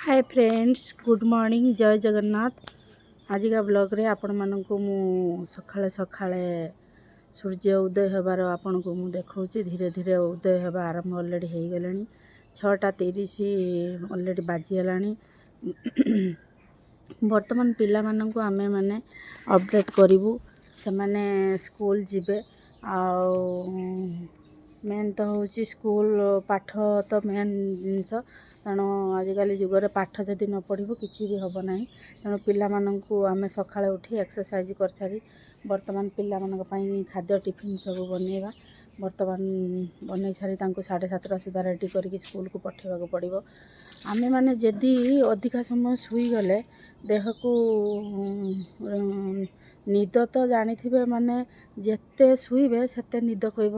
Hi friends, good morning, जय जगन्नाथ। आज का ब्लॉग रे आपण मानकु मु सखाळे सखाळे सूर्य उदय हेबार आपण को मु देखाऊँगी। धीरे धीरे उदय हेबा आरंभ ऑलरेडी हो गलानी। 6:30 ऑलरेडी बाजीगलानी। बर्तमान पिला मानकु आमे माने अपडेट करिवु। से माने स्कूल जिबे मेन तो हूँ स्कूल पाठ तो मेन जिनस। तेणु आजिकल जुगर पाठ जदि न पढ़ू किसी भी हम ना। तेणु पिलामानंकु आमे सकाळे उठी एक्सरसाइज कर सारी बर्तमान पिलामानंक खाद्य टिफिन सब बनैबा। बर्तमान बनई सारी 7:30 सुधा रेडी करके स्कूल को पठेबा पड़ो। आमे माने जदि अधिका समय शुई गले देह को निद तो जानी थे माने जिते शुइबे सेते निद कह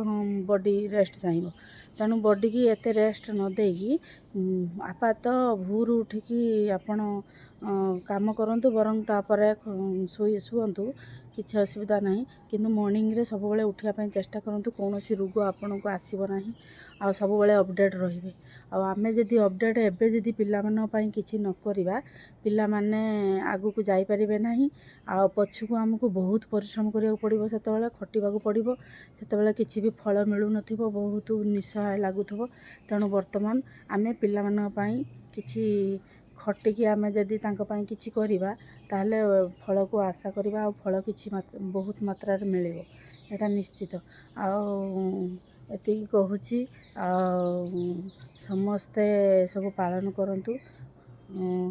बॉडी रेस्ट चाहिए। तेणु बॉडी की एते रेस्ट न देगी आपात भोर उठिकी आपण काम करंतु बरं तापर शुअंतु किसी असुविधा नहीं। किंतु मॉर्निंग रे सब बेले उठापी चेष्टा करूँ कौन सी रोग आपण को आसब ना। आ सब बेले अपडेट रे आमे जदि अपडेट एबे जदि पिलामानन किछि न करिबा पिला माने आगु को जाई परिबे नाही। आ पछुको हमको बहुत परिश्रम करिया पड़िबो। सेतेबेले खटिबाकू पड़िबो। सेतेबेले किछि भी फल मिलु नथिबो, बहुत निस्सहाय लागुथबो। तेणु वर्तमान आमे पिलामानन पई किछि खटिकी आमे जदि तांको पई किछि करिबा ताहले फल को आशा करिबा आ फल किछि बहुत मात्रा रे मिलिबो, एटा निश्चित। आ एति कहूची आ समस्ते सब पालन करंतु।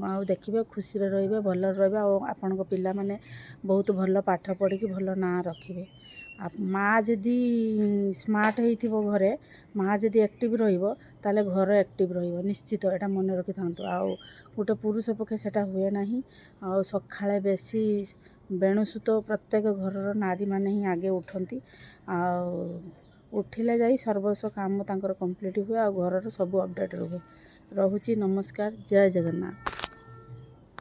आउ देखिए खुशी रे भल रे आपण पिला माने बहुत भल पाठ पढ़ी कि भल ना रखिए। माँ जदि स्मार्ट हो घरे, माँ जदि एक्टिव रहिबो ताले घर एक्टिव रहिबो निश्चित। एटा मन रखि थांतु। आउ गोटे पुरुष पक्षे सेटा हुए नाही। आउ सखाळे बेसी बेणुसुत प्रत्येक घर नारी माने ही आगे उठंती। आउ उठिले जाई सर्वस्व काम तांकर कंप्लीट हुए। आ घर सब अपडेट रहुची। नमस्कार, जय जगन्नाथ।